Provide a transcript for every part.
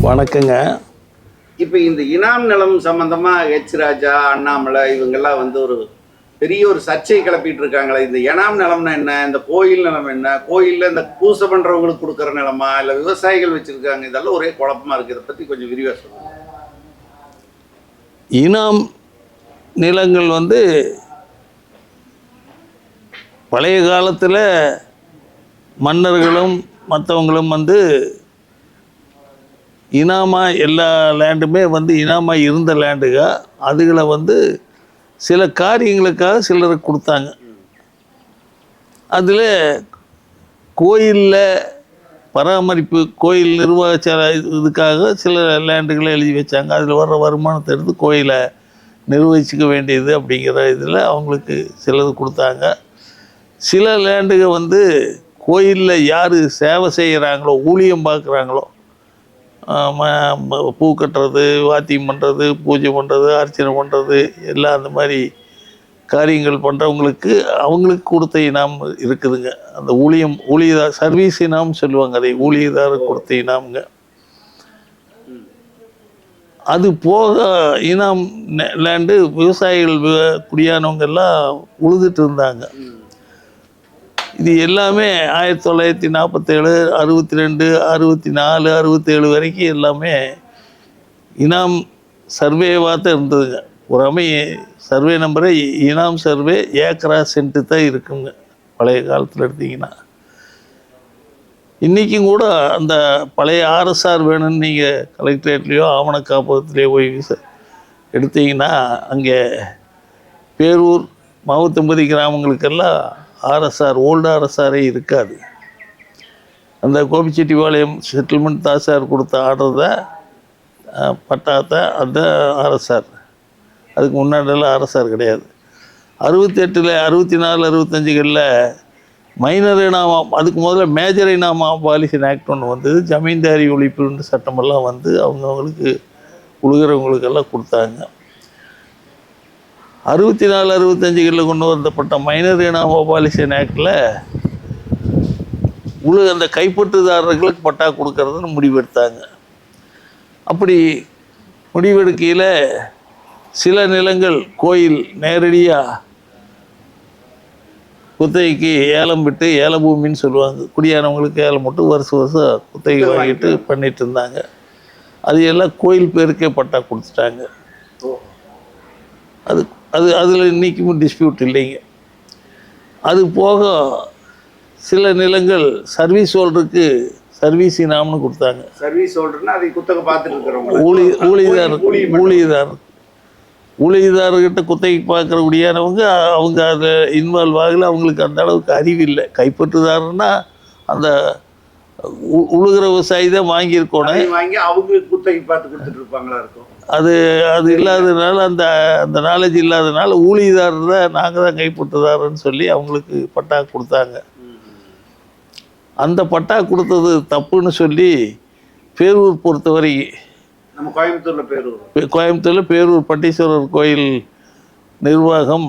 வணக்கங்க. இப்போ இந்த இனாம் நிலம் சம்பந்தமாக ஹெச் ராஜா, அண்ணாமலை இவங்கெல்லாம் வந்து ஒரு பெரிய ஒரு சர்ச்சை கிளப்பிட்டு இருக்காங்களே. இந்த இனாம் நிலம்னா என்ன, இந்த கோயில் நிலம் என்ன, கோயிலில் இந்த பூசை பண்ணுறவங்களுக்கு கொடுக்குற நிலமா, இல்லை விவசாயிகள் வச்சுருக்காங்க, இதெல்லாம் ஒரே குழப்பமாக இருக்குது. இதை பற்றி கொஞ்சம் விரிவாக சொல்லுங்கள். இனாம் நிலங்கள் வந்து பழைய காலத்தில் மன்னர்களும் மற்றவங்களும் வந்து இனாமாக எல்லா லேண்டுமே வந்து இனாமாக இருந்த லேண்டுக, அதுகளை வந்து சில காரியங்களுக்காக சிலருக்கு கொடுத்தாங்க. அதில் கோயிலில் பராமரிப்பு, கோயில் நிர்வாக இதுக்காக சில லேண்டுகளை எழுதி வச்சாங்க. அதில் வர்ற வருமானத்தை எடுத்து கோயிலை நிர்வகிச்சிக்க வேண்டியது அப்படிங்கிற இதில் அவங்களுக்கு சிலது கொடுத்தாங்க. சில லேண்டுக வந்து கோயிலில் யார் சேவை செய்கிறாங்களோ, ஊழியம் பார்க்குறாங்களோ, பூ கட்டுறது, வாத்தியம் பண்ணுறது, பூஜை பண்ணுறது, அர்ச்சனை பண்ணுறது, எல்லாம் அந்த மாதிரி காரியங்கள் பண்ணுறவங்களுக்கு அவங்களுக்கு கொடுத்த இனாம் இருக்குதுங்க. அந்த ஊழியதார் சர்வீஸ் இனாம் சொல்லுவாங்க, அதை ஊழியதார் கொடுத்த இனாமுங்க. அது போக இனாம் லேண்டு விவசாயிகள் குடியானவங்கெல்லாம் உழுதுட்டு இருந்தாங்க. இது எல்லாமே 1947, 62, 64, 67 வரைக்கும் எல்லாமே இனாம் சர்வேவாக தான் இருந்ததுங்க. ஒரு சர்வே நம்பரே இனாம் சர்வே ஏக்கரா சென்ட்டு தான் இருக்குங்க பழைய காலத்தில் எடுத்திங்கன்னா. இன்றைக்கும் கூட அந்த பழைய ஆர்எஸ்ஆர் வேணும்னு நீங்கள் கலெக்டரேட்லேயோ ஆவண காப்பகத்திலேயோ போய் எடுத்தீங்கன்னா அங்கே பேரூர், மாவட்டம்பதி கிராமங்களுக்கெல்லாம் ஆர்எஸ்ஆர், ஓல்டு ஆர்எஸ்ஆரே இருக்காது. அந்த கோபிச்செட்டிப்பாளையம் செட்டில்மெண்ட் தாசார் கொடுத்த ஆர்டர் தான் பட்டாத்தை அந்த ஆர்எஸ்ஆர். அதுக்கு முன்னாடியெல்லாம் ஆர்எஸ்ஆர் கிடையாது. 68, 64, 65களில் மைனர் இனாம், அதுக்கு முதல்ல மேஜர் இனாம் பாலிசின் ஆக்ட் ஒன்று வந்தது. ஜமீன்தாரி ஒழிப்புன்னு சட்டமெல்லாம் வந்து அவங்கவுங்களுக்கு உழுகிறவங்களுக்கெல்லாம் கொடுத்தாங்க. 64, 65களில் கொண்டு வரப்பட்ட மைனர் இனாம் பாலிசின் ஆக்டில் அந்த கைப்பற்றுதாரர்களுக்கு பட்டா கொடுக்கறதுன்னு முடிவெடுத்தாங்க. அப்படி முடிவெடுக்கையில் சில நிலங்கள் கோயில் நேரடியாக குத்தகைக்கு ஏலம் விட்டு, ஏல பூமின்னு சொல்லுவாங்க, குடியானவங்களுக்கு ஏலம் விட்டு வருஷம் குத்தகை வாங்கிட்டு பண்ணிட்டு இருந்தாங்க. அது எல்லாம் கோயில் பேருக்கே பட்டா கொடுத்துட்டாங்க. அதில் இன்றைக்கும் டிஸ்பியூட் இல்லைங்க. அது போக சில நிலங்கள் சர்வீஸ் ஹோல்டருக்கு சர்வீஸ் இனாம்னு கொடுத்தாங்க. சர்வீஸ் ஹோல்டர்னா அதை குத்தகை பார்த்துட்டு இருக்கிறவங்க, ஊழியதார்கிட்ட குத்தகை பார்க்கக்கூடியானவங்க, அவங்க அதை இன்வால்வ் ஆகல, அவங்களுக்கு அந்த அளவுக்கு அறிவு இல்லை. கைப்பற்றுதாருன்னா அந்த உழுகிற விவசாயி தான் வாங்கியிருக்கணும், வாங்கி அவங்க குத்தகை பார்த்து கொடுத்துட்டு இருப்பாங்களா இருக்கும். அது இல்லாததுனால, அந்த நாலேஜ் இல்லாததுனால ஊழியதார் தான் நாங்கள் தான் கைப்பற்றுதாருன்னு சொல்லி அவங்களுக்கு பட்டா கொடுத்தாங்க. அந்த பட்டா கொடுத்தது தப்புன்னு சொல்லி பேரூர் பொறுத்தவரை, நம்ம கோயம்புத்தூரில் பேரூர் பட்டீஸ்வரர் கோயில் நிர்வாகம்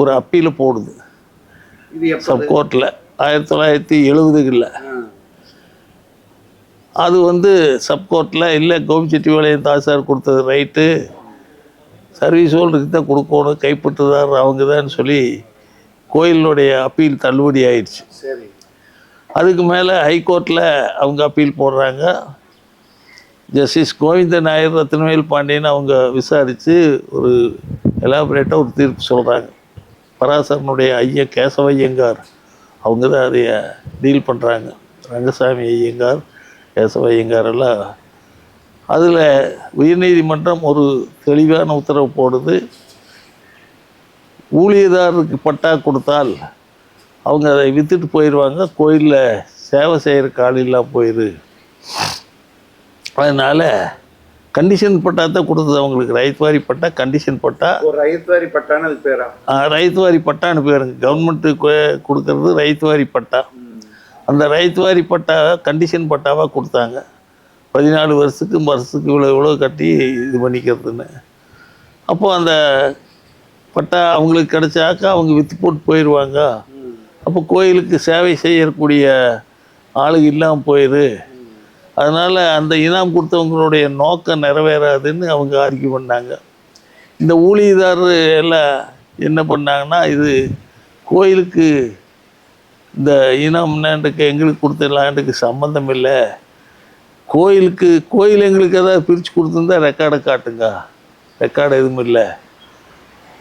ஒரு அப்பீல் போடுது சப்கோர்ட்டில் 1970களில். அது வந்து சப்கோர்ட்டில் இல்லை, கோபிச்செட்டிப்பாளையம் தாசார் கொடுத்தது ரைட்டு, சர்வீஸ் ஹோல்டருக்கு தான் கொடுக்கணும், கைப்பற்றுதார் அவங்க தான் சொல்லி கோயிலுடைய அப்பீல் தள்ளுபடி ஆயிடுச்சு. சரி. அதுக்கு மேலே ஹைகோர்ட்டில் அவங்க அப்பீல் போடுறாங்க. ஜஸ்டிஸ் கோவிந்த நாயர், ரத்னவேல் பாண்டியன் அவங்க விசாரித்து ஒரு எலாபரேட்டாக ஒரு தீர்ப்பு சொல்கிறாங்க. பராசரனுடைய ஐயா கேசவ ஐயங்கார் அவங்க தான் அதை டீல் பண்ணுறாங்க. ரங்கசாமி ஐயங்கார், கேசவ ஐயங்கார் எல்லாம். அதில் உயர்நீதிமன்றம் ஒரு தெளிவான உத்தரவு போடுது. ஊழியதாரருக்கு பட்டா கொடுத்தால் அவங்க அதை விற்றுட்டு போயிடுவாங்க, கோயிலில் சேவை செய்கிற ஆள் போயிடு. அதனால் கண்டிஷன் பட்டா தான் கொடுத்தது அவங்களுக்கு. ரைத்வாரி பட்டா, கண்டிஷன் பட்டா. ரைத்வாரி பட்டான்னு அது பேரா? ரைத்வாரி பட்டான்னு பேருங்க. கவர்மெண்ட்டு கொடுக்கறது ரைத்வாரி பட்டா. அந்த ரைத்வாரி பட்டா கண்டிஷன் பட்டாவாக கொடுத்தாங்க. 14 வருஷத்துக்கு இவ்வளோ கட்டி இது பண்ணிக்கிறதுன்னு. அப்போது அந்த பட்டா அவங்களுக்கு கிடைச்சாக்கா அவங்க விற்று போட்டு போயிடுவாங்க. அப்போ கோயிலுக்கு சேவை செய்யக்கூடிய ஆளுங்க இல்லாமல் போயிடு. அதனால் அந்த இனாம் கொடுத்தவங்களுடைய நோக்கம் நிறைவேறாதுன்னு அவங்க ஆர்கியூ பண்ணாங்க. இந்த ஊழியதாரர் எல்லாம் என்ன பண்ணாங்கன்னா, இது கோயிலுக்கு இந்த இனாம் லேண்டுக்கு எங்களுக்கு கொடுத்த லேண்டுக்கு சம்மந்தம் இல்லை, கோயில் எங்களுக்கு ஏதாவது பிரித்து கொடுத்துருந்தா ரெக்கார்டை காட்டுங்க, ரெக்கார்டு எதுவும் இல்லை,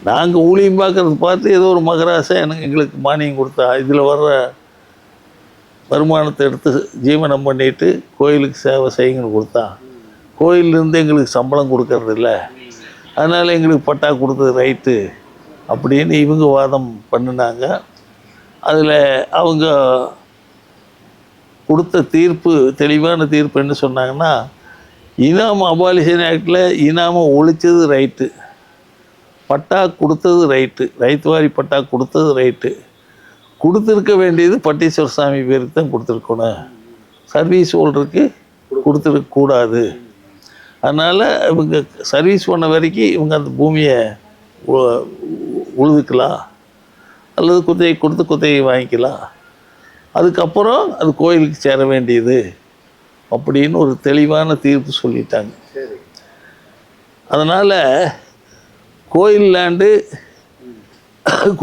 நாங்கள் ஊழியம் பார்த்து ஏதோ ஒரு மகராசை எங்களுக்கு மானியம் கொடுத்தா, இதில் வர்ற வருமானத்தை எடுத்து ஜீவனம் பண்ணிட்டு கோயிலுக்கு சேவை செய்யுங்கன்னு கொடுத்தான், கோயிலிருந்து எங்களுக்கு சம்பளம் கொடுக்கறதில்ல, அதனால் எங்களுக்கு பட்டா கொடுத்தது ரைட்டு அப்படின்னு இவங்க வாதம் பண்ணினாங்க. அதில் அவங்க கொடுத்த தீர்ப்பு, தெளிவான தீர்ப்பு என்ன சொன்னாங்கன்னா, இனாம் அபாலிஷன் ஆக்டில் இனாமை ஒழிச்சது ரைட்டு, பட்டா கொடுத்தது ரைட்டு, ரைத்து வாரி பட்டா கொடுத்தது ரைட்டு, கொடுத்துருக்க வேண்டியது பட்டீஸ்வர சாமி பேருக்கு தான் கொடுத்துருக்கணும், சர்வீஸ் ஹோல்டருக்கு கொடுத்துருக்கக்கூடாது. அதனால் இவங்க சர்வீஸ் பண்ண வரைக்கும் இவங்க அந்த பூமியை உழுதுக்கலாம் அல்லது குத்தகை கொடுத்து குத்தகை வாங்கிக்கலாம், அதுக்கப்புறம் அது கோயிலுக்கு சேர வேண்டியது அப்படின்னு ஒரு தெளிவான தீர்ப்பு சொல்லிட்டாங்க. அதனால் கோயில் லேண்டு,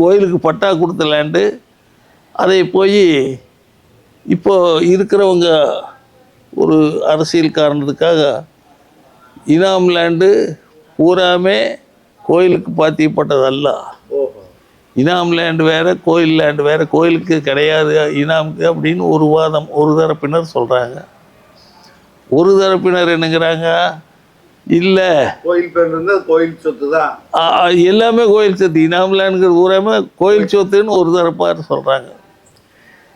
கோயிலுக்கு பட்டா கொடுத்த லேண்டு, அதை போய் இப்போ இருக்கிறவங்க ஒரு அரசியல் காரணத்துக்காக இனாம் லேண்டு பூராமே கோயிலுக்கு பாத்தியப்பட்டதல்ல, இனாம் லேண்டு வேறு கோயில் லேண்டு வேறு, கோயிலுக்கு கிடையாது இனாமுக்கு அப்படின்னு ஒரு வாதம் ஒரு தரப்பினர் சொல்கிறாங்க. ஒரு தரப்பினர் என்னங்கிறாங்க, இல்லை கோயில் பேர் இருந்தால் கோயில் சொத்து தான், எல்லாமே கோயில் சொத்து, இனாம் லேண்டுங்கிற ஊராமே கோயில் சொத்துன்னு ஒரு தரப்பார் சொல்கிறாங்க.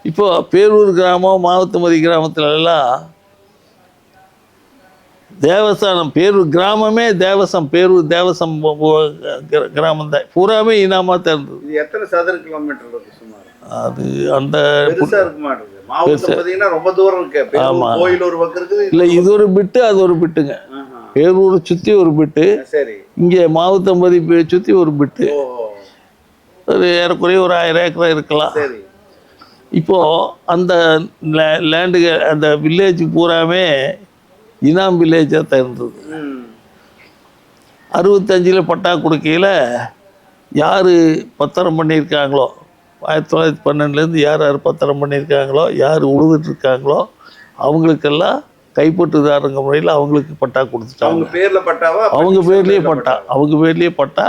இப்போ பேரூர் கிராமம், மாவத்தமதி கிராமத்துலலாம் தேவஸ்தானம், பேரூர் கிராமமே தேவசம், பேரூர் தேவசம் கிராமம் தான், பூராமே இனாமாக தான் இருந்தது. இது எத்தனை சதுர கிலோமீட்டர் இருக்கு சுமார்? அது அந்த பெருசாக இருக்க மாட்டேங்குது, மாவட்டம் பார்த்தீங்கன்னா ரொம்ப தூரம் இருக்கு. ஆமாம், கோயில் ஒரு பக்கம் இருக்குது, இல்லை இது ஒரு பிட்டு அது ஒரு பிட்டுங்க, பேரூரை சுற்றி ஒரு பிட்டு, சரி இங்கே மாவத்தம்பதி சுற்றி ஒரு பிட்டு, ஒரு ஏறக்குறைய ஒரு 1000 ஏக்கரா இருக்கலாம். சரி, இப்போது அந்த லேண்டுக்கு அந்த வில்லேஜ் பூராமே இனாம் வில்லேஜாக தான் இருந்தது. 65 பட்டா கொடுக்கையில் யார் பத்திரம் பண்ணியிருக்காங்களோ, 1912 யார் பத்திரம் பண்ணியிருக்காங்களோ, யார் உழுதுட்டுருக்காங்களோ அவங்களுக்கெல்லாம் கைப்பற்றுதாரங்க முறையில் அவங்களுக்கு பட்டா கொடுத்துட்டாங்க. அவங்க பேரில் பட்டாவா? அவங்க பேர்லேயே பட்டா, அவங்க பேர்லேயே பட்டா,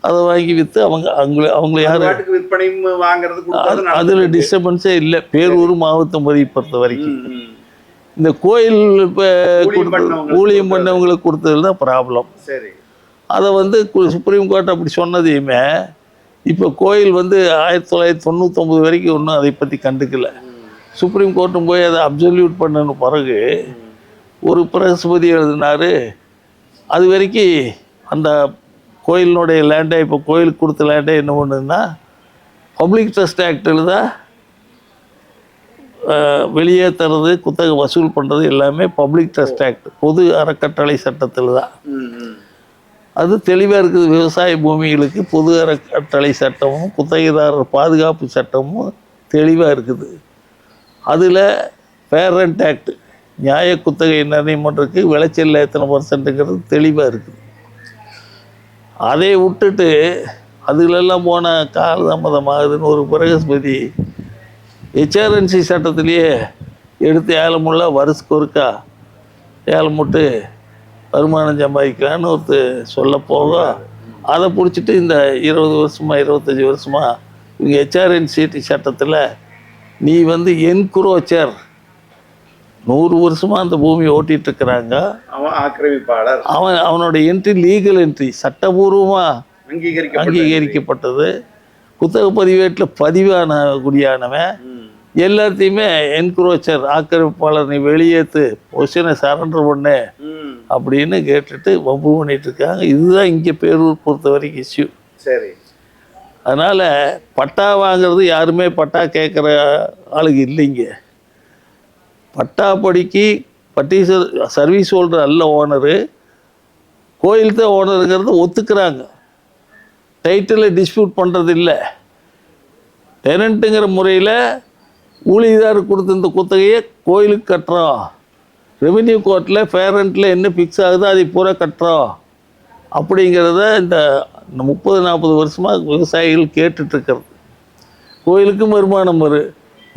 அதை வாங்கி விற்று அவங்கள யார் விற்பனையும் வாங்குறது, அதில் டிஸ்டர்பன்ஸே இல்லை. பேரூர் மாவட்டம்பதி பொறுத்த வரைக்கும் இந்த கோயில் ஊழியம் பண்ணவங்களுக்கு கொடுத்ததுல தான் ப்ராப்ளம். சரி, அதை வந்து சுப்ரீம் கோர்ட் அப்படி சொன்னதையுமே இப்போ கோயில் வந்து 1999 வரைக்கும் ஒன்றும் அதை பற்றி கண்டுக்கல. சுப்ரீம் கோர்ட்டும் போய் அதை அப்சல்யூட் பண்ண பிறகு ஒரு பிரகஸ்பதி எழுதினார், அது வரைக்கும் அந்த கோயிலினுடைய லேண்டை, இப்போ கோயிலுக்கு கொடுத்த லேண்டை என்ன பண்ணுதுன்னா பப்ளிக் ட்ரஸ்ட் ஆக்டில் தான் வெளியேற்றுறது, குத்தகை வசூல் பண்ணுறது எல்லாமே பப்ளிக் ட்ரஸ்ட் ஆக்ட், பொது அறக்கட்டளை சட்டத்தில் தான். அது தெளிவாக இருக்குது. விவசாய பூமிகளுக்கு பொது அறக்கட்டளை சட்டமும் குத்தகைதாரர் பாதுகாப்பு சட்டமும் தெளிவாக இருக்குது. அதில் பேரண்ட் ஆக்ட், நியாய குத்தகை நிர்ணயம் பண்ணுறதுக்கு விளைச்சல் எத்தனை பர்சன்ட்டுங்கிறது தெளிவாக இருக்குது. அதை விட்டுட்டு அதுலெல்லாம் போன காலதாமதமாகுதுன்னு ஒரு பிரகஸ்பதி ஹெச்ஆர்என்சி சட்டத்திலேயே எடுத்து ஏலமுள்ள வருஷத்துக்கு ஒருக்கா ஏலமுட்டு வருமானம் சம்பாதிக்கலான்னு ஒருத்தர் சொல்ல போக, அதை பிடிச்சிட்டு இந்த 20 வருஷமாக 25 வருஷமாக இவங்க ஹெச்ஆர்என்சி சட்டத்தில் நீ வந்து என்குரோச்சர் 100 வருஷமாக அந்த பூமியை ஓட்டிகிட்டு இருக்கிறாங்க, அவன் ஆக்கிரமிப்பாளர், அவனோட என்ட்ரி லீகல் என்ட்ரி சட்டபூர்வமாக அங்கீகரிக்கப்பட்டது, குத்தகை பதிவேட்டில் பதிவான குடியானவன், எல்லாத்தையுமே என்குரோச்சர் ஆக்கிரமிப்பாளர் நீ வெளியேற்று, பொசிஷனை சரண்டர் பண்ணு அப்படின்னு கேட்டுட்டு வம்பு பண்ணிட்டு இருக்காங்க. இதுதான் இங்கே பேரூர் பொறுத்த வரைக்கும் இஷ்யூ. சரி, அதனால் பட்டா வாங்கிறது யாருமே பட்டா கேட்குற ஆளுங்க இல்லைங்க. பட்டா படிக்கு பட்டீஸ்வர் சர்வீஸ் ஹோல்டர் அல்ல ஓனரு, கோயில் தான் ஓனருங்கிறத ஒத்துக்கிறாங்க, டைட்டிலை டிஸ்பியூட் பண்ணுறது இல்லை. டெனண்ட்டுங்கிற முறையில் ஊழியதார் கொடுத்த இந்த குத்தகையை கோயிலுக்கு கட்டுறோம், ரெவென்யூ கோர்ட்டில் பேரண்ட்டில் என்ன ஃபிக்ஸ் ஆகுதோ அதை பூரா கட்டுறோம் அப்படிங்கிறத இந்த 30-40 வருஷமாக விவசாயிகள் கேட்டுட்ருக்கிறது. கோயிலுக்கும் வருமானம் வரும்,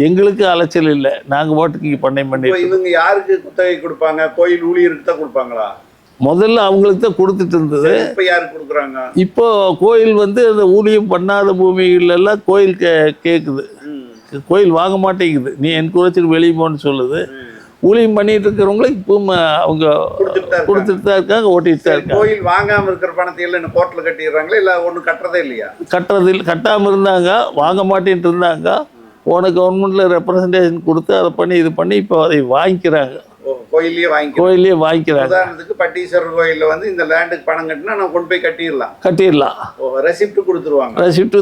எங்களுக்கு அலைச்சல் இல்லை, நாங்கள் பாட்டுக்கு இங்கே பண்ணை பண்ணி. இவங்க யாருக்கு குத்தகை கொடுப்பாங்க? கோயில் ஊழியருக்கு தான் கொடுப்பாங்களா? முதல்ல அவங்களுக்கு தான் கொடுத்துட்டு இருந்தது. இப்போ யாருக்கு கொடுக்குறாங்க? இப்போ கோயில் வந்து அந்த ஊழியம் பண்ணாத பூமிகளெல்லாம் கோயில் கேட்குது, கோயில் வாங்க மாட்டேங்குது, நீ என்கரேஜ் வெளியே போன்னு சொல்லுது. ஊழியம் பண்ணிட்டு இருக்கிறவங்களுக்கு இப்போ அவங்க கொடுத்துட்டு தான் இருக்காங்க, ஓட்டிட்டு தான் இருக்காங்க. கோயில் வாங்காமல் இருக்கிற பணத்தை எல்லாம் கோர்ட்டில் கட்டிடுறாங்களா? இல்லை ஒன்றும் கட்டுறதே இல்லையா? கட்டாமல் இருந்தாங்க, வாங்க மாட்டேன்ட்டு இருந்தாங்க. போன கவர்மெண்ட்டில் ரெப்ரசன்டேஷன் கொடுத்து அதை பண்ணி இது பண்ணி இப்போ அதை வாங்கிக்கிறாங்க, கோயிலே வாங்கிக்கிறாங்க. உதாரணத்துக்கு பட்டீஸ்வரர் கோயிலில் வந்து இந்த லேண்டுக்கு பணம் கட்டினா நம்ம கொண்டு போய் கட்டிடலாம். ரெசிப்ட் கொடுத்துருவாங்க, ரெசிப்ட்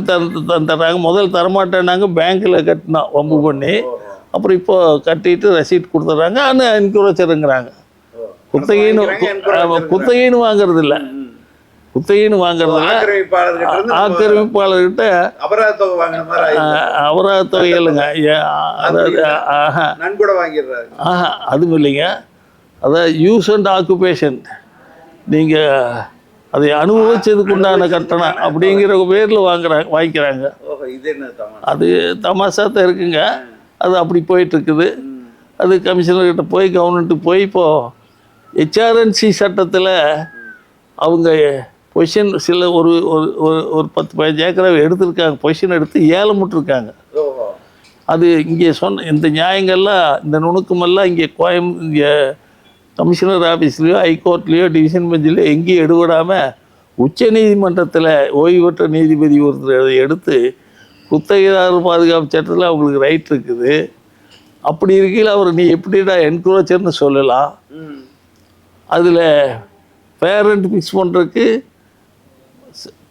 தர்றாங்க. முதல் தரமாட்டேன்னாங்க, பேங்க்கில் கட்டினோம் வம்பு பண்ணி, அப்புறம் இப்போ கட்டிட்டு ரெசிப்ட் கொடுத்துட்றாங்க. ஆனால் என்கரேஜருங்கிறாங்க. குத்தகைன்னு வாங்குறது இல்லை, குத்தகைன்னு வாங்குறது இல்லை, ஆக்கிரமிப்பாளர்கிட்ட அபராத தொகை இல்லைங்க, அதுவும் இல்லைங்க. அதான் யூஸ் அண்ட் ஆக்குபேஷன், நீங்கள் அதை அனுபவிச்சதுக்கு உண்டான கட்டணம் அப்படிங்கிற பேரில் வாங்கிக்கிறாங்க. அது தமாஷா தான் இருக்குங்க. அது அப்படி போயிட்டுருக்குது. அது கமிஷனர்கிட்ட போய் கவர்மெண்ட்டுக்கு போய் இப்போது ஹெச்ஆர்என்சி சட்டத்தில் அவங்க பொசிஷன் சில ஒரு 10-15 ஏக்கரை எடுத்துருக்காங்க, பொசிஷன் எடுத்து ஏலம் விட்டுருக்காங்க. அது இங்கே சொன்ன இந்த நியாயங்கள்லாம், இந்த நுணுக்கமெல்லாம் இங்கே இங்கே கமிஷனர் ஆஃபீஸ்லேயோ ஹைகோர்ட்லேயோ டிவிஷன் பெஞ்சிலையோ எங்கேயும் எடுபடாமல் உச்ச நீதிமன்றத்தில் ஓய்வு பெற்ற நீதிபதி ஒருத்தர் அதை எடுத்து குத்தகைதாரர் பாதுகாப்பு சட்டத்தில் அவங்களுக்கு ரைட் இருக்குது. அப்படி இருக்கையில் அவர் நீ எப்படிடா என்கரேஜர்னு சொல்லலாம். அதில் பேரண்ட் ஃபிக்ஸ் பண்ணுறதுக்கு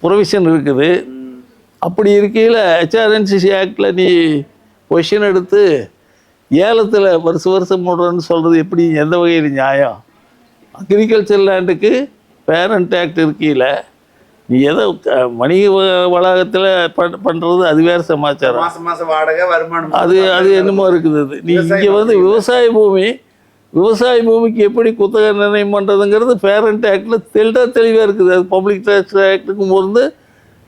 ப்ரொவிஷன் இருக்குது. அப்படி இருக்கையில் ஹெச்ஆர்என்சிசி ஆக்டில் நீ பொசிஷன் எடுத்து ஏலத்தில் வருஷம் போடுறேன்னு சொல்கிறது எப்படி, எந்த வகையில் நியாயம்? அக்ரிகல்ச்சர் லேண்டுக்கு பேரண்ட் ஆக்ட் இருக்கையில் நீ எதோ வணிக வளாகத்தில் பண்ணுறது அது வேறு சமாச்சாரம், மாதம் வாடகை வருமானம் அது என்னமோ இருக்குது. அது நீ இங்கே வந்து விவசாய பூமிக்கு எப்படி குத்தகை நிர்ணயம் பண்ணுறதுங்கிறது பேரண்ட் ஆக்டில் தெளிவாக இருக்குது. அது பப்ளிக் டாக்ஸ் ஆக்டுக்கும் பொருந்து,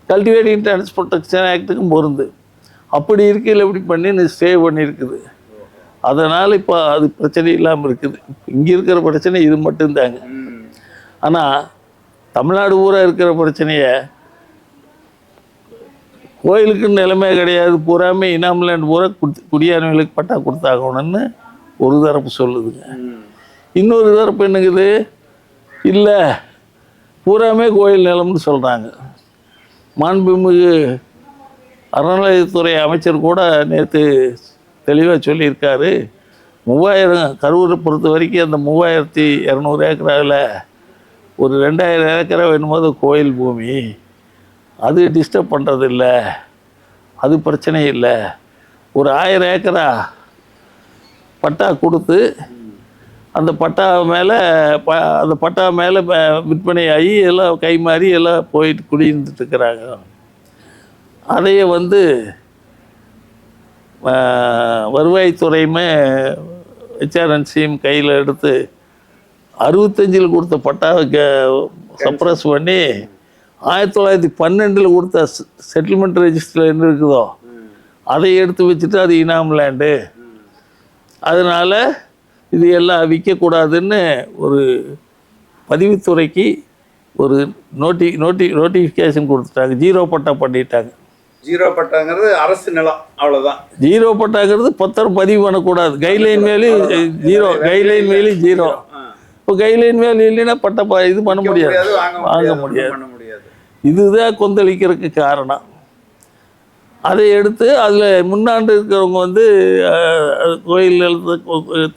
கல்டிவேட்டிங் டிரான்ஸ்போர்ட்டேஷன் ஆக்டுக்கும் பொருந்து. அப்படி இருக்கையில் எப்படி பண்ணி நீ ஸ்டே பண்ணியிருக்குது. அதனால் இப்போ அது பிரச்சனை இல்லாமல் இருக்குது. இங்கே இருக்கிற பிரச்சனை இது மட்டும்தாங்க. ஆனால் தமிழ்நாடு பூரா இருக்கிற பிரச்சனையை கோயிலுக்குன்னு நிலைமை கிடையாது, பூராமே இனாம் லேண்ட் பூரா குடியானவங்களுக்கு பட்டா கொடுத்தாகணும்னு ஒரு தரப்பு சொல்லுதுங்க. இன்னொரு தரப்பு என்னங்குது, இல்லை பூராமே கோயில் நிலம்னு சொல்கிறாங்க. மாண்புமிகு அறநிலையத்துறை அமைச்சர் கூட நேற்று தெளிவாக சொல்லியிருக்காரு. 3000 கரூரை பொறுத்த வரைக்கும் அந்த 3200 ஏக்கராவில் ஒரு 2000 ஏக்கரை வேணும்போது கோயில் பூமி, அது டிஸ்டர்ப் பண்ணுறதில்ல, அது பிரச்சனை இல்லை. ஒரு 1000 ஏக்கரா பட்டா கொடுத்து அந்த பட்டா மேலே விற்பனை ஆகி எல்லாம் கை மாறி எல்லாம் போயிட்டு குடியிருந்துட்டுருக்கிறாங்க. அதையே வந்து வருவாய்த்துறையுமே ஹெச்ஆர்என்சியும் கையில் எடுத்து 65 கொடுத்த பட்டாவை சப்ரஸ் பண்ணி 1912 கொடுத்த செட்டில்மெண்ட் ரெஜிஸ்டரில் என்ன இருக்குதோ அதை எடுத்து வச்சுட்டு அது இனாம் லேண்டு, அதனால் இது எல்லாம் விற்கக்கூடாதுன்னு ஒரு பதிவுத்துறைக்கு ஒரு நோட்டிஃபிகேஷன் கொடுத்துட்டாங்க. 0 பட்டா பண்ணிட்டாங்க. 0 பட்டாங்கிறது அரசு நிலம், அவ்வளோதான். 0 பட்டாங்கிறது பத்திரம் பதிவு பண்ணக்கூடாது. கைட்லைன் மேலே 0, கைட்லைன் மேலே 0. இப்போ கைட்லைன் மேலே இல்லைன்னா பட்டா இது பண்ண முடியாது, வாங்க முடியாது. இதுதான் கொந்தளிக்கிறதுக்கு காரணம். அதை எடுத்து அதில் முன்னாண்டு இருக்கிறவங்க வந்து கோயில் நிலத்தை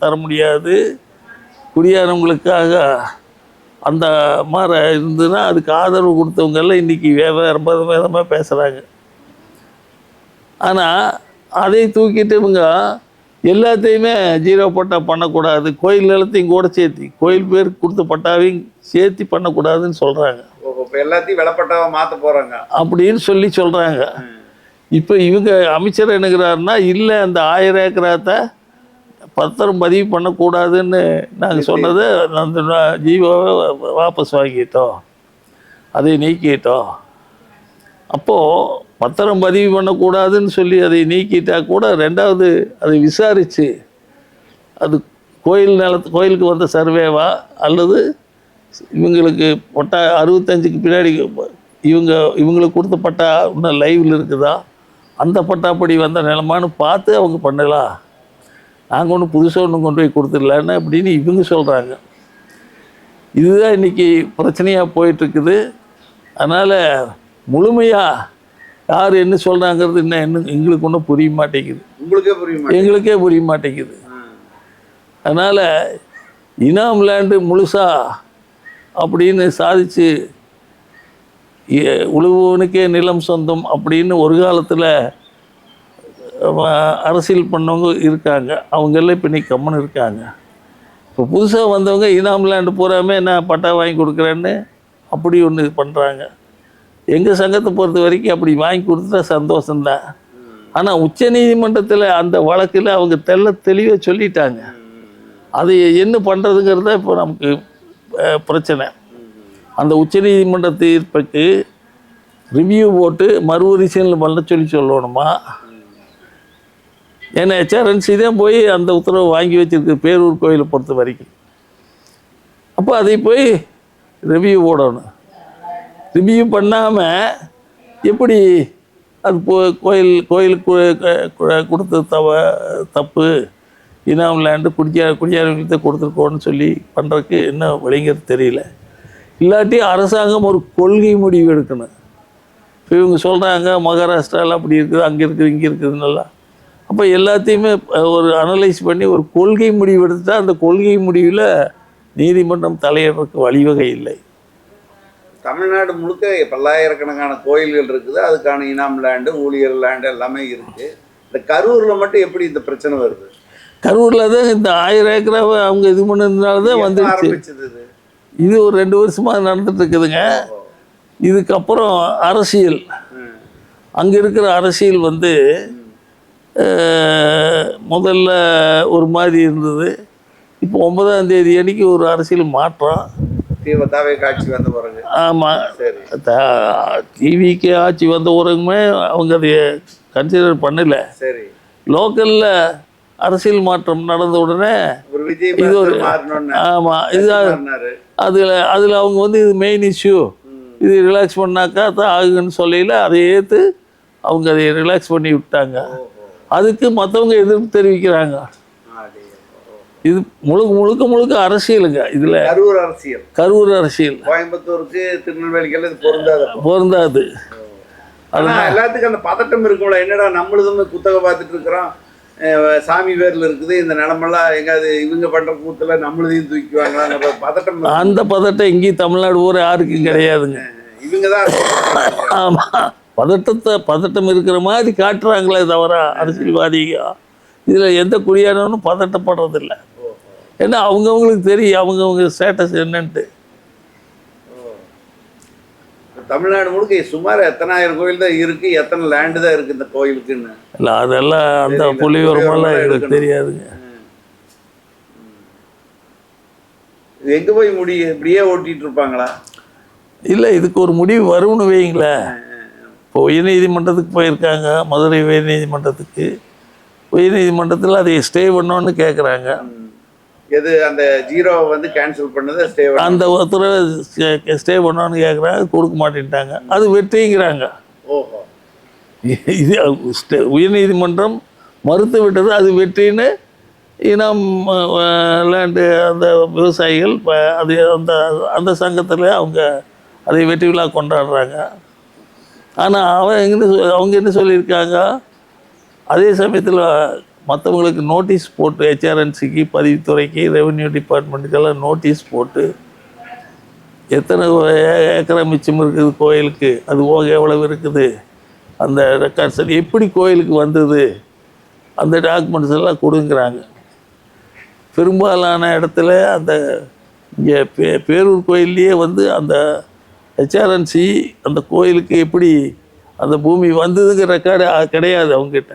தர முடியாது, குடியானவங்களுக்காக அந்த மாதிரி இருந்ததுன்னா அதுக்கு ஆதரவு கொடுத்தவங்கெல்லாம் இன்றைக்கி வேதமாக பேசுகிறாங்க. ஆனால் அதை தூக்கிட்டு இவங்க எல்லாத்தையுமே 0 பட்டா பண்ணக்கூடாது, கோயில் நிலத்தையும் கூட சேர்த்தி கோயில் பேருக்கு கொடுத்த பட்டாவையும் சேர்த்தி பண்ணக்கூடாதுன்னு சொல்கிறாங்க. எல்லாத்தையும் விளப்பட்டாவை மாற்ற போகிறாங்க அப்படின்னு சொல்கிறாங்க. இப்போ இவங்க அமைச்சர் என்னங்கிறாருன்னா, இல்லை அந்த 1000 ஏக்கராத்தை பத்திரம் பதிவு பண்ணக்கூடாதுன்னு நாங்கள் சொன்னதை அந்த ஜீவோவை வாபஸ் வாங்கிட்டோம், அதை நீக்கிட்டோம். அப்போது பத்திரம் பதிவு பண்ணக்கூடாதுன்னு சொல்லி அதை நீக்கிட்டா கூட ரெண்டாவது அதை விசாரித்து அது கோயிலுக்கு வந்த சர்வேவா அல்லது இவங்களுக்கு பட்டா 65க்கு பின்னாடி இவங்களுக்கு கொடுத்த பட்டா இன்னும் லைவில் இருக்குதா, அந்த பட்டாப்படி வந்த நிலமானு பார்த்து அவங்க பண்ணலாம். நாங்கள் ஒன்றும் புதுசாக ஒன்றும் கொண்டு போய் கொடுத்துடலான்னு அப்படின்னு இவங்க சொல்கிறாங்க. இதுதான் இன்றைக்கி பிரச்சனையாக போயிட்டுருக்குது. அதனால் முழுமையாக யார் என்ன சொல்கிறாங்கிறது இன்னும் எங்களுக்கு ஒன்றும் புரிய மாட்டேங்குது. எங்களுக்கே புரிய மாட்டேங்குது. அதனால் இனாம் லேண்டு முழுசாக அப்படின்னு சாதிச்சு உழுவுவனுக்கே நிலம் சொந்தம் அப்படின்னு ஒரு காலத்தில் அரசியல் பண்ணவங்க இருக்காங்க. அவங்கெல்லாம் இப்போ இன்னைக்கு கம்மன்னு இருக்காங்க. இப்போ புதுசாக வந்தவங்க இனாம் லேண்டு பூராமே நான் பட்டா வாங்கி கொடுக்குறேன்னு அப்படி ஒன்று பண்ணுறாங்க. எங்கள் சங்கத்தை பொறுத்த வரைக்கும் அப்படி வாங்கி கொடுத்துட்டா சந்தோஷம்தான். ஆனால் உச்சநீதிமன்றத்தில் அந்த வழக்கில் அவங்க தெளிவாக சொல்லிட்டாங்க. அது என்ன பண்ணுறதுங்கிறத இப்போ நமக்கு பிரச்சனை. அந்த உச்சநீதிமன்ற தீர்ப்புக்கு ரிவ்யூ போட்டு மறுபரிசீலனை பண்ண சொல்லணுமா? ஏன்னா HRNC தான் போய் அந்த உத்தரவை வாங்கி வச்சுருக்கு பேரூர் கோயிலை பொறுத்த வரைக்கும். அப்போ அதை போய் ரிவ்யூ போடணும். ரிவ்யூ பண்ணாமல் எப்படி அது கோயிலுக்கு கொடுத்த தப்பு, இனாம் லேண்டு குடியாரங்களுக்கு கொடுத்துருக்கோன்னு சொல்லி பண்ணுறதுக்கு என்ன வழிங்கிறது தெரியல. இல்லாட்டி அரசாங்கம் ஒரு கொள்கை முடிவு எடுக்கணும். இப்போ இவங்க சொல்கிறாங்க மகாராஷ்டிராவில் அப்படி இருக்குது, அங்கே இருக்குது, இங்கே இருக்குதுன்னெல்லாம். அப்போ எல்லாத்தையுமே ஒரு அனலைஸ் பண்ணி ஒரு கொள்கை முடிவு எடுத்துட்டால் அந்த கொள்கை முடிவில் நீதிமன்றம் தலையிடுறதுக்கு வழிவகை இல்லை. தமிழ்நாடு முழுக்க பல்லாயிரக்கணக்கான கோயில்கள் இருக்குது, அதுக்கான இனாம் லேண்டு, ஊழியர் லேண்டு எல்லாமே இருக்குது. இந்த கரூரில் மட்டும் எப்படி இந்த பிரச்சனை வருது? கரூரில் தான் இந்த 1000 ஏக்கராவை அவங்க இது பண்ணதுனால தான் வந்துருச்சு. இது ஒரு 2 வருஷமாக நடந்துட்டு இருக்குதுங்க. இதுக்கப்புறம் அரசியல், அங்கே இருக்கிற அரசியல் வந்து முதல்ல ஒரு மாதிரி இருந்தது. இப்போ 9ஆம் தேதி அன்னைக்கு ஒரு அரசியல் மாற்றம். ஆட்சி வந்த பிறகு ஆமாம், டிவிக்கு ஆட்சி வந்த பிறகுமே அவங்க அதை கன்சிடர் பண்ணல. சரி, லோக்கலில் அரசியல் மாற்றம் நடந்த உடனே இது ஒரு ஆமாம் இது அதில் அவங்க வந்து இது மெயின் இஷ்யூ, இது ரிலாக்ஸ் பண்ணாக்கா தான் ஆகுன்னு சொல்லையில் அதை ஏற்று அவங்க அதை ரிலாக்ஸ் பண்ணி விட்டாங்க. அதுக்கு மற்றவங்க எதிர்ப்பு தெரிவிக்கிறாங்க. இது முழுக்க அரசியலுங்க. இதில் கரூர் அரசியல் கோயம்புத்தூருக்கு திருநெல்வேலிக்கு பொருந்தாது. அதனால் எல்லாத்துக்கும் அந்த பதட்டம் இருக்கும்ல, என்னடா நம்மளுதுமே குத்தகை பார்த்துட்டு இருக்கிறோம், சாமி பேரில் இருக்குது, இந்த நிலமெல்லாம் எங்காவது இவங்க பண்ணுற கூத்துல நம்மளதையும் தூக்கிக்குவாங்களா பதட்டம். அந்த பதட்டம் எங்கேயும் தமிழ்நாடு ஊர் யாருக்கும் கிடையாதுங்க. இவங்க தான் ஆமாம், பதட்டம் இருக்கிற மாதிரி காட்டுறாங்களே தவிர அரசியல்வாதிங்க இதில் எந்த குடியானவனும் பதட்டப்படுறதில்லை. ஏன்னா அவங்கவுங்களுக்கு தெரியும் அவங்கவுங்க ஸ்டேட்டஸ் என்னன்ட்டு. தமிழ்நாடு முழுக்க சுமார் எத்தனாயிரம் கோயில் தான் இருக்கு, எத்தனை லேண்டு தான் இருக்கு இந்த கோயிலுக்குன்னு? இல்லை அதெல்லாம் அந்த புள்ளி விவரமெல்லாம் எனக்கு தெரியாதுங்க. இது எங்கே போய் இப்படியே ஓட்டிகிட்டு இருப்பாங்களா? இல்லை, இதுக்கு ஒரு முடிவு வரும்னு வைங்களேன். இப்போ உயர்நீதிமன்றத்துக்கு போயிருக்காங்க, மதுரை உயர்நீதிமன்றத்துக்கு. உயர்நீதிமன்றத்தில் அதை ஸ்டே பண்ணோன்னு கேட்குறாங்க. எது அந்த ஜீரோவை வந்து கேன்சல் பண்ணதை ஸ்டே, அந்த ஒருத்தர் ஸ்டே பண்ணோன்னு கேட்குறாங்க, கொடுக்க மாட்டேன்ட்டாங்க. அது வெற்றிங்கிறாங்க. ஓஹோ, இது உயர்நீதிமன்றம் மறுத்து விட்டது, அது வெற்றின்னு இனம் லேண்டு அந்த விவசாயிகள் அது அந்த அந்த சங்கத்தில் அவங்க அதை வெற்றி விழா கொண்டாடுறாங்க. ஆனால் அவங்க என்ன சொல்லியிருக்காங்க, அதே சமயத்தில் மற்றவங்களுக்கு நோட்டீஸ் போட்டு HRNCக்கு, பதிவுத்துறைக்கு, ரெவென்யூ டிபார்ட்மெண்ட்டுக்கெல்லாம் நோட்டீஸ் போட்டு எத்தனை ஏக்கரை மிச்சம் இருக்குது கோயிலுக்கு, அது போக எவ்வளவு இருக்குது, அந்த ரெக்கார்ட்ஸ் எப்படி கோயிலுக்கு வந்தது, அந்த டாக்குமெண்ட்ஸ் எல்லாம் கொடுங்கிறாங்க. பெரும்பாலான இடத்துல அந்த இங்கே பேரூர் கோயில்லையே வந்து அந்த HRNC அந்த கோயிலுக்கு எப்படி அந்த பூமி வந்ததுங்கிற ரெக்கார்டு கிடையாது அவங்ககிட்ட.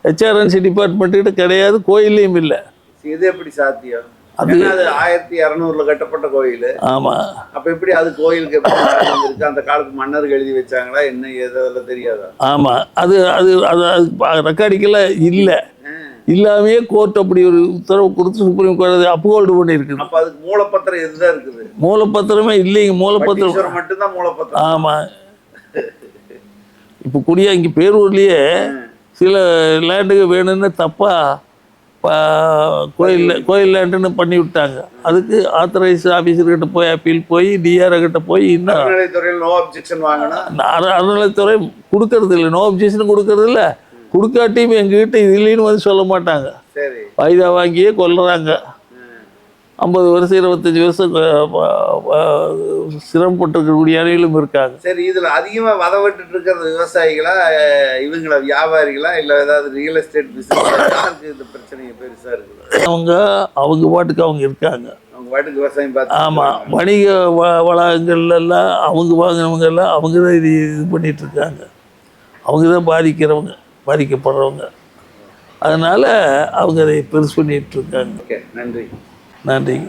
HRNC டிபார்ட்மெண்ட்டுக்கிட்ட கிடையாது, கோயில்லையும் இல்லை. இது எப்படி சாத்தியம்? அது அது 1200 கட்டப்பட்ட கோயில். ஆமாம். அப்ப எப்படி அது கோயிலுக்கு எப்படி ஞானம் வந்திருக்கு? அந்த காலத்து மன்னர்கள் எழுதி வச்சாங்களா என்ன ஏதோ அதெல்லாம் தெரியாதா? ஆமாம். அது அது அது ரெக்கார்டிக்கெல்லாம் இல்லை. இல்லாமையே கோர்ட் அப்படி ஒரு உத்தரவு கொடுத்து சுப்ரீம் கோர்ட் அப்ஹோல்டு பண்ணியிருக்குது. அப்ப அதுக்கு மூலப்பத்திரம் எதுதான் இருக்குது? மூலப்பத்திரமே இல்லைங்க. மூலப்பத்திரம் மட்டும்தான் மூலப்பத்திரம். ஆமாம். இப்போ குடியா இங்கே பேரூர்லேயே சில லேண்டுக்கு வேணும்னு தப்பாக கோயில் லேண்டுன்னு பண்ணி விட்டாங்க. அதுக்கு ஆத்தரைஸ் ஆஃபீஸர்கிட்ட போய் அப்பீல் போய் டிஆர்ஓ கிட்ட போய் இன்னும் அறநிலையத்துறையில் நோ அப்ஜெக்ஷன் வாங்கணும். அறநிலையத்துறை கொடுக்கறது இல்லை, நோ அப்ஜெக்ஷன் கொடுக்கறது இல்லை. கொடுக்காட்டியும் எங்ககிட்ட இது இல்லைன்னு வந்து சொல்ல மாட்டாங்க. சரி, வாய்தா வாங்கியே கொல்லுறாங்க. 50 வருஷம் 25 வருஷம் சிரமப்பட்டிருக்கக்கூடிய அணிகளும் இருக்காங்க. சரி, இதுல அதிகமா வதவிட்டு இருக்கிறது விவசாயிகளா, இவங்கள வியாபாரிகளா, இல்ல ஏதாவது ரியல் எஸ்டேட் பிசினஸ்? இந்த பிரச்சனை பெருசா இருக்குது. அவங்க பாட்டுக்கு அவங்க இருக்காங்க. அவங்க பாட்டுக்கு விவசாயம் பார்த்து. ஆமாம். வணிக வளாகங்கள்லாம் அவங்க வாங்கினவங்க எல்லாம் அவங்க தான் இது பண்ணிட்டு இருக்காங்க. அவங்க தான் பாதிக்கப்படுறவங்க. அதனால அவங்க அதை பெருசு பண்ணிட்டு இருக்காங்க. ஓகே, நன்றி. நன்றிங்க.